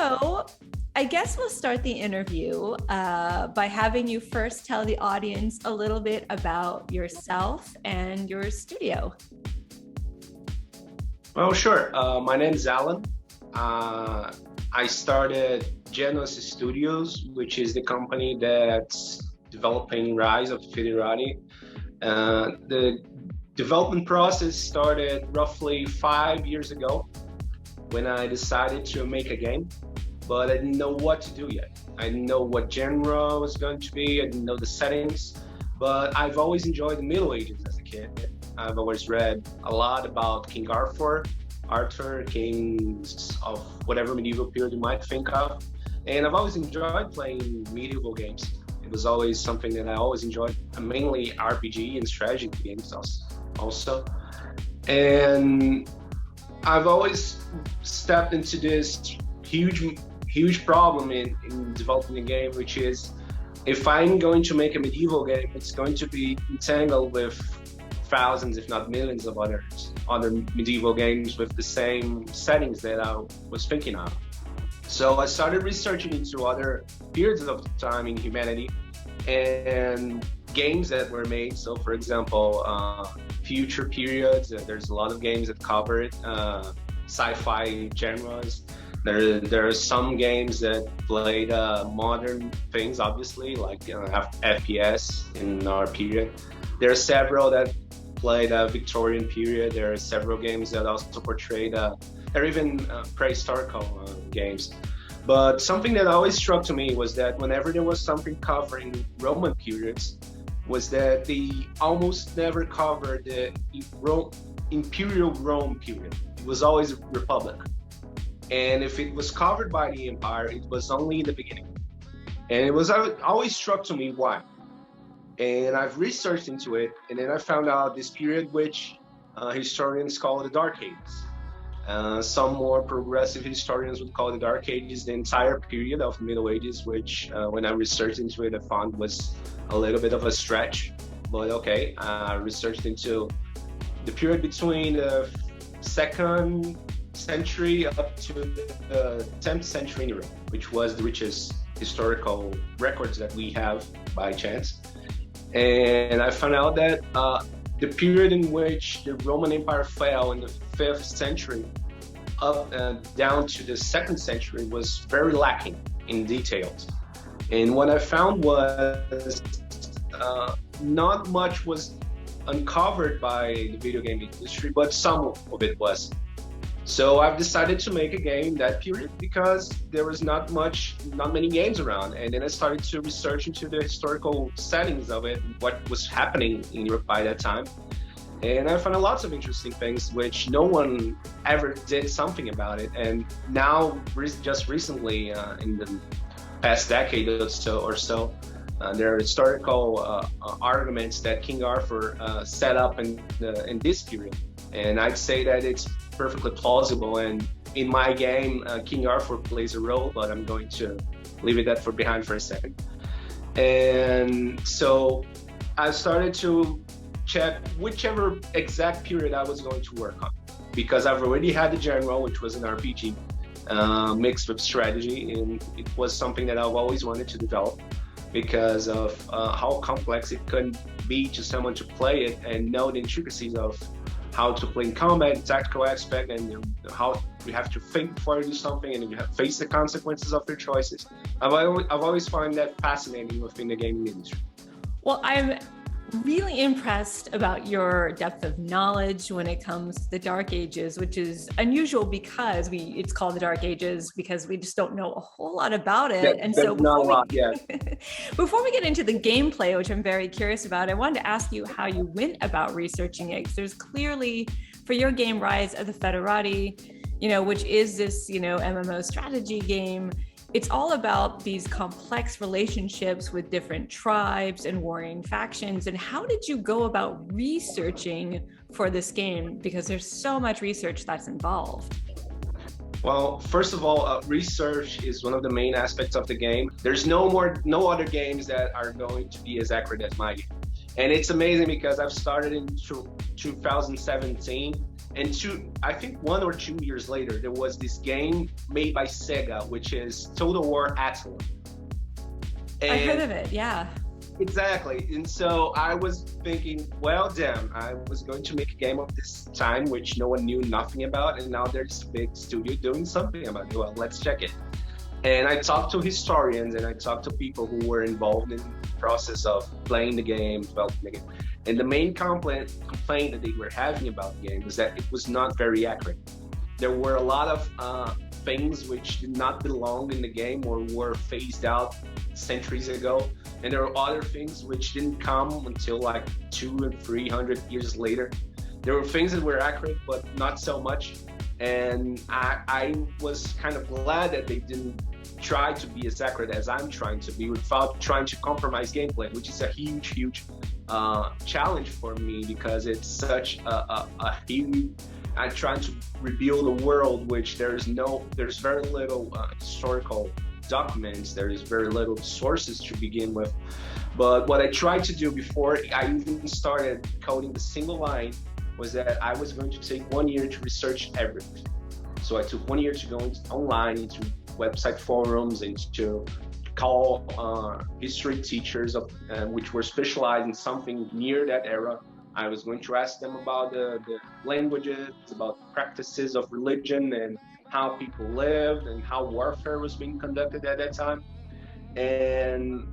So I guess we'll start the interview by having you first tell the audience a little bit about yourself and your studio. Well, sure. My name is Alan. I started Genos Studios, which is the company that's developing Rise of Foederati. The development process started roughly 5 years ago when I decided to make a game, but I didn't know what to do yet. I didn't know what genre was going to be, I didn't know the settings, but I've always enjoyed the Middle Ages as a kid. I've always read a lot about King Arthur, kings of whatever medieval period you might think of, and I've always enjoyed playing medieval games. It was always something that I always enjoyed, mainly RPG and strategy games also. And I've always stepped into this huge problem in developing a game, which is if I'm going to make a medieval game, it's going to be entangled with thousands, if not millions of other medieval games with the same settings that I was thinking of. So I started researching into other periods of time in humanity and games that were made. So for example, future periods, there's a lot of games that cover it, sci-fi genres. There are some games that played modern things, obviously, like FPS in our period. There are several that played Victorian period. There are several games that also portrayed, or even prehistorical games. But something that always struck to me was that whenever there was something covering Roman periods, was that they almost never covered the Imperial Rome period. It was always a republic. And if it was covered by the empire, it was only in the beginning. And it was always struck to me why. And I've researched into it, and then I found out this period which historians call the Dark Ages. Some more progressive historians would call the Dark Ages the entire period of the Middle Ages, which when I researched into it, I found was a little bit of a stretch. But okay, I researched into the period between the 2nd century up to the 10th century in Europe, which was the richest historical records that we have by chance. And I found out that the period in which the Roman Empire fell in the 5th century up down to the 2nd century was very lacking in details. And what I found was not much was uncovered by the video game industry, but some of it was. So I've decided to make a game in that period because there was not many games around. And then I started to research into the historical settings of it, what was happening in Europe by that time. And I found lots of interesting things, which no one ever did something about it. And now, just recently, in the past decade or so, there are historical arguments that King Arthur set up in this period. And I'd say that it's perfectly plausible, and in my game King Arthur plays a role, but I'm going to leave it behind for a second. And so I started to check whichever exact period I was going to work on, because I've already had the general, which was an RPG mixed with strategy, and it was something that I've always wanted to develop because of how complex it could be to someone to play it and know the intricacies of how to play in combat, tactical aspect, and how you have to think before you do something, and you have to face the consequences of your choices. I've always found that fascinating within the gaming industry. Well, I'm really impressed about your depth of knowledge when it comes to the Dark Ages, which is unusual because it's called the Dark Ages because we just don't know a whole lot about it. Yeah, and so before we get into the gameplay, which I'm very curious about, I wanted to ask you how you went about researching it. Because there's clearly, for your game Rise of the Foederati, which is this, MMO strategy game, it's all about these complex relationships with different tribes and warring factions. And how did you go about researching for this game? Because there's so much research that's involved. Well, first of all, research is one of the main aspects of the game. There's no other games that are going to be as accurate as my game. And it's amazing because I've started in 2017 And I think 1 or 2 years later, there was this game made by Sega, which is Total War Athlon. I heard of it, yeah. Exactly. And so I was thinking, well, damn, I was going to make a game of this time, which no one knew nothing about. And now there's a big studio doing something about it. Well, let's check it. And I talked to historians and I talked to people who were involved in the process of playing the game, developing the game. And the main complaint that they were having about the game was that it was not very accurate. There were a lot of things which did not belong in the game or were phased out centuries ago. And there were other things which didn't come until like 200 and 300 years later. There were things that were accurate, but not so much. And I was kind of glad that they didn't try to be as accurate as I'm trying to be without trying to compromise gameplay, which is a huge challenge for me because it's such a huge. I'm trying to rebuild a world which there's very little historical documents, there is very little sources to begin with. But what I tried to do before I even started coding the single line was that I was going to take 1 year to research everything. So I took 1 year to go online into website forums and to call history teachers which were specialized in something near that era. I was going to ask them about the languages, about practices of religion and how people lived and how warfare was being conducted at that time. And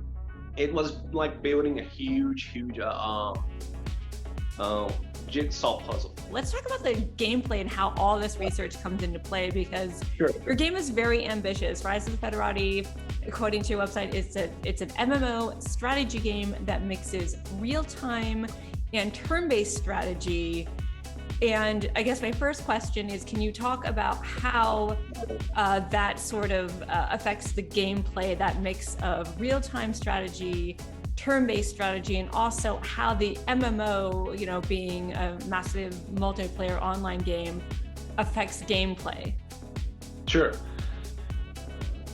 it was like building a huge jigsaw puzzle. Let's talk about the gameplay and how all this research comes into play, because Sure. Your game is very ambitious. Rise of the Foederati, according to your website, it's an MMO strategy game that mixes real-time and turn-based strategy. And I guess my first question is, can you talk about how that sort of affects the gameplay, that mix of real-time strategy, turn-based strategy, and also how the MMO, being a massive multiplayer online game, affects gameplay? Sure.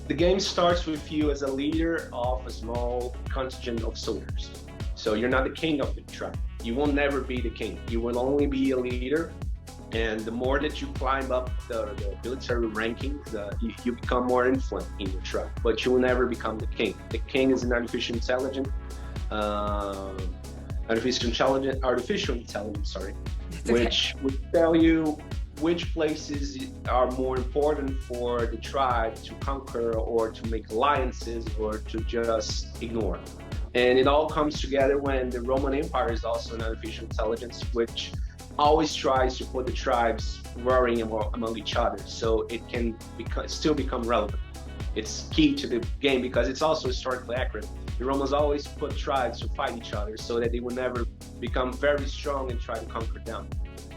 The game starts with you as a leader of a small contingent of soldiers. So you're not the king of the tribe. You will never be the king. You will only be a leader. And the more that you climb up the military rankings, you become more influent in your tribe. But you will never become the king. The king is an artificial intelligence, which would tell you which places are more important for the tribe to conquer or to make alliances or to just ignore. And it all comes together when the Roman Empire is also an artificial intelligence, which always tries to put the tribes warring among each other so it can still become relevant. It's key to the game because it's also historically accurate. The Romans always put tribes to fight each other so that they would never become very strong and try to conquer them.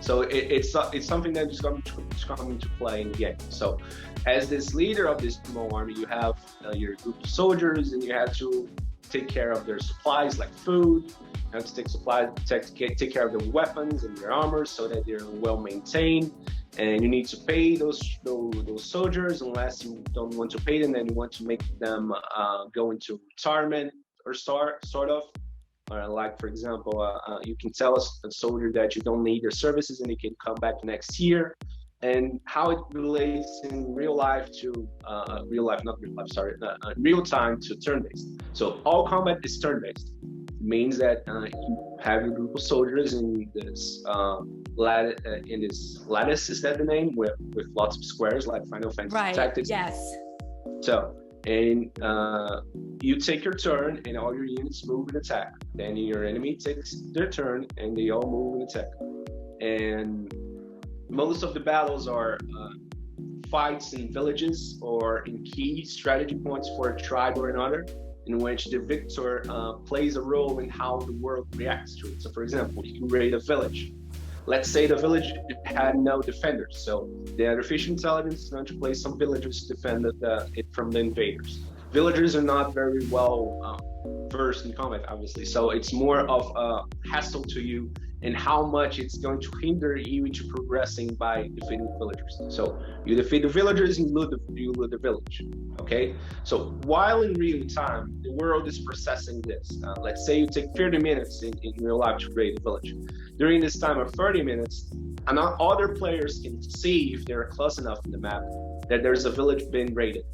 So it's something that is going to come into play in the game. So as this leader of this small army, you have your group of soldiers and you have to take care of their supplies like food. You have to take care of their weapons and their armor so that they're well maintained. And you need to pay those soldiers unless you don't want to pay them, then you want to make them go into retirement or sort of. Like, for example, you can tell a soldier that you don't need their services and they can come back next year. And how it relates in real time to turn-based. So all combat is turn-based. It means that you have your group of soldiers in this lattice, is that the name, with lots of squares like Final Fantasy Tactics. Yes. So, and you take your turn and all your units move and attack. Then your enemy takes their turn and they all move and attack. And most of the battles are fights in villages or in key strategy points for a tribe or another, in which the victor plays a role in how the world reacts to it. So, for example, you raid a village. Let's say the village had no defenders, so the artificial intelligence is going to place some villagers to defend it from the invaders. Villagers are not very well versed in combat, obviously, so it's more of a hassle to you and how much it's going to hinder you into progressing by defeating villagers. So you defeat the villagers, you loot the village, okay? So while in real time, the world is processing this. Let's say you take 30 minutes in real life to raid the village. During this time of 30 minutes, and other players can see if they're close enough in the map that there's a village being raided,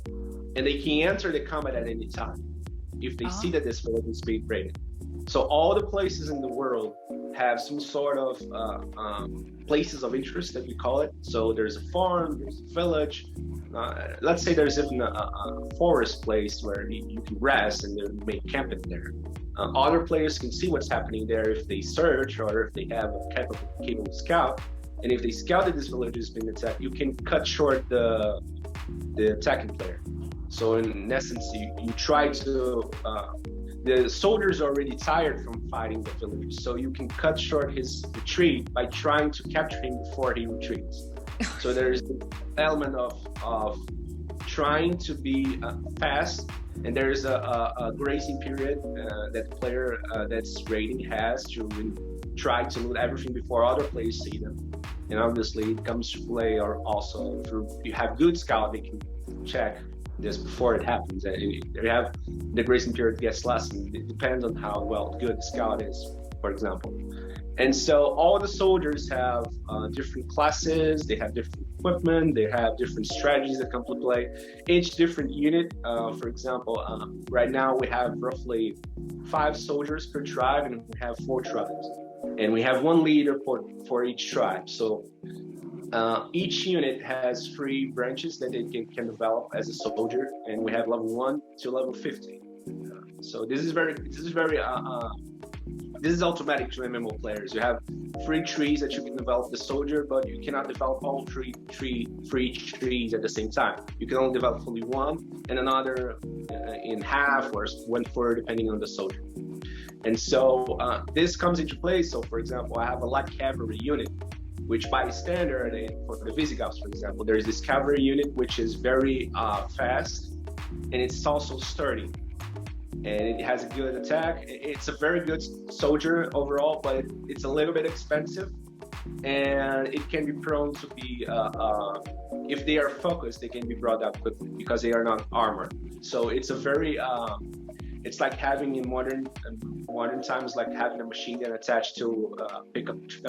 and they can enter the combat at any time if they see that this village is being raided. So all the places in the world have some sort of places of interest that we call it. So there's a farm, there's a village. Let's say there's even a forest place where you can rest and they make camping there. Other players can see what's happening there if they search or if they have a capable scout. And if they scouted this village has been attacked, you can cut short the attacking player. So in essence, you try to the soldiers are already tired from fighting the villagers, so you can cut short his retreat by trying to capture him before he retreats. So there's the element of trying to be fast, and there's a grazing period that the player that's raiding has to try to loot everything before other players see them. And obviously it comes to play, or also if you have good scout, they can check this before it happens. They have the grazing period gets less, and it depends on how good the scout is, for example. And so all the soldiers have different classes, they have different equipment, they have different strategies that come to play. Each different unit, for example, right now we have roughly 5 soldiers per tribe, and we have 4 tribes. And we have 1 leader for each tribe. So each unit has 3 branches that they can develop as a soldier, and we have level 1 to level 50. So this is automatic to MMO players. You have 3 trees that you can develop the soldier, but you cannot develop all 3 trees at the same time. You can only develop fully 1 and another in half or 1/4 depending on the soldier. And so this comes into play. So for example, I have a light cavalry unit, which by standard, for the Visigoths, for example, there's this cavalry unit which is very fast, and it's also sturdy, and it has a good attack. It's a very good soldier overall, but it's a little bit expensive, and it can be prone to be, if they are focused, they can be brought up quickly because they are not armored. So it's a very, it's like having in modern times, like having a machine gun attached to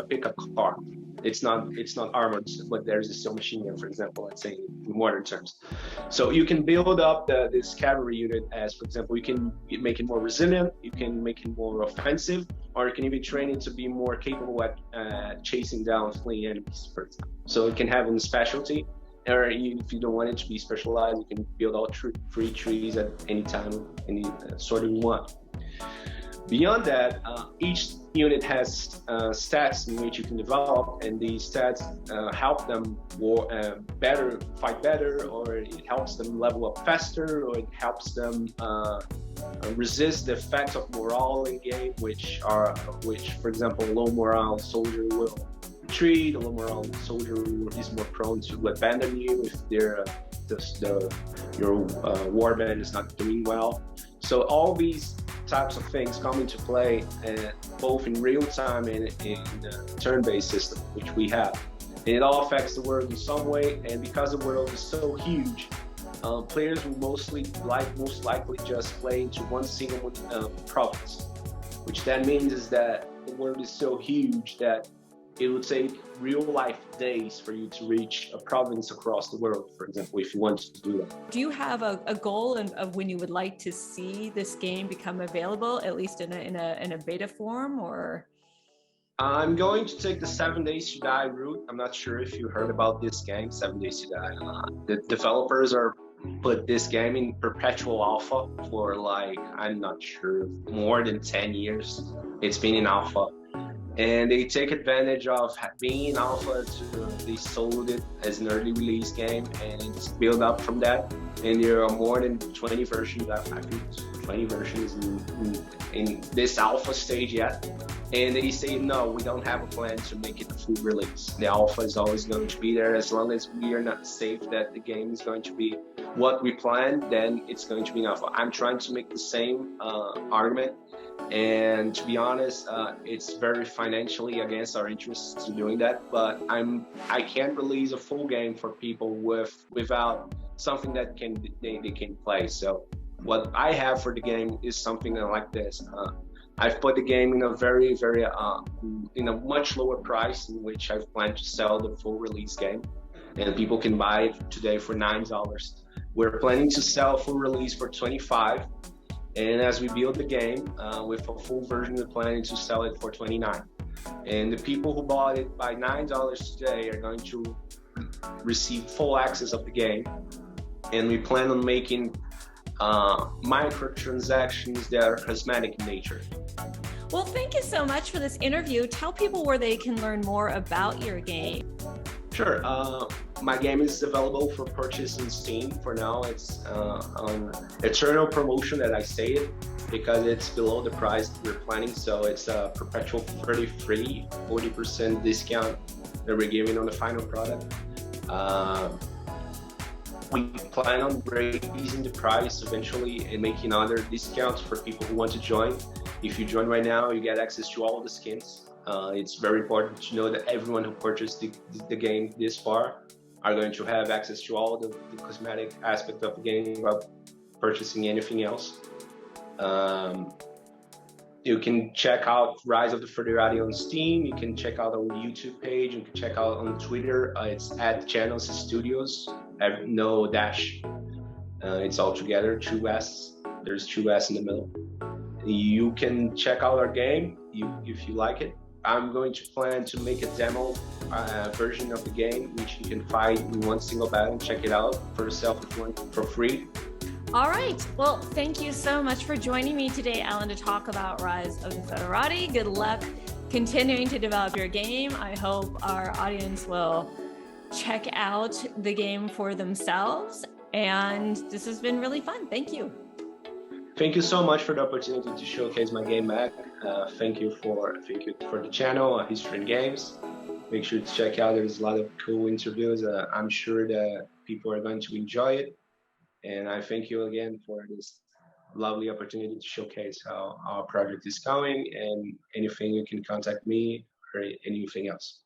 a pickup car. It's not armored, but there's still machine gun, for example, let's say in modern terms. So you can build up this cavalry unit as, for example, you can make it more resilient, you can make it more offensive, or you can even train it to be more capable at chasing down fleeing enemies, for example. So it can have a specialty, or if you don't want it to be specialized, you can build all 3 trees at any time, any sort of you want. Beyond that, each unit has stats in which you can develop, and these stats help them fight better, or it helps them level up faster, or it helps them resist the effects of morale in game, which, for example, low morale soldier will retreat, a low morale soldier is more prone to abandon you if your warband is not doing well. So all these types of things come into play, both in real time and in the turn-based system, which we have. And it all affects the world in some way, and because the world is so huge, players will most likely just play into one single province, which that means is that the world is so huge that it would take real-life days for you to reach a province across the world, for example, if you want to do that. Do you have a goal of when you would like to see this game become available, at least in a beta form, or? I'm going to take the 7 Days to Die route. I'm not sure if you heard about this game, 7 Days to Die. The developers put this game in perpetual alpha for I'm not sure, more than 10 years. It's been in alpha. And they take advantage of being in alpha they sold it as an early release game, and it's built up from that. And there are more than 20 versions, I think 20 versions in this alpha stage yet. And they say, no, we don't have a plan to make it a full release. The alpha is always going to be there. As long as we are not safe that the game is going to be what we planned, then it's going to be in alpha. I'm trying to make the same argument. And to be honest, it's very financially against our interests to doing that. But I can't release a full game for people without something that they can play. So what I have for the game is something like this. I've put the game in a very in a much lower price in which I've planned to sell the full release game, and people can buy it today for $9. We're planning to sell full release for 25, and as we build the game with a full version, we're planning to sell it for 29. And the people who bought it by $9 today are going to receive full access of the game, and we plan on making microtransactions that are cosmetic in nature. Well, thank you so much for this interview. Tell people where they can learn more about your game. Sure. My game is available for purchase in Steam for now. It's on eternal promotion that I stated because it's below the price we're planning. So it's a perpetual 40% discount that we're giving on the final product. We plan on raising the price eventually and making other discounts for people who want to join. If you join right now, you get access to all the skins. It's very important to know that everyone who purchased the game this far are going to have access to all the cosmetic aspect of the game without purchasing anything else. You can check out Rise of the Foederati on Steam. You can check out our YouTube page. You can check out on Twitter. It's at Genos Studios. No dash. It's all together, 2 S. There's 2 S in the middle. You can check out our game if you like it. I'm going to plan to make a demo version of the game, which you can find in one single battle. Check it out for yourself if you want, for free. All right. Well, thank you so much for joining me today, Alan, to talk about Rise of the Foederati. Good luck continuing to develop your game. I hope our audience will check out the game for themselves. And this has been really fun. Thank you. Thank you so much for the opportunity to showcase my game back. Thank you for the channel, History and Games. Make sure to check out. There's a lot of cool interviews. I'm sure that people are going to enjoy it. And I thank you again for this lovely opportunity to showcase how our project is going. And anything, you can contact me or anything else.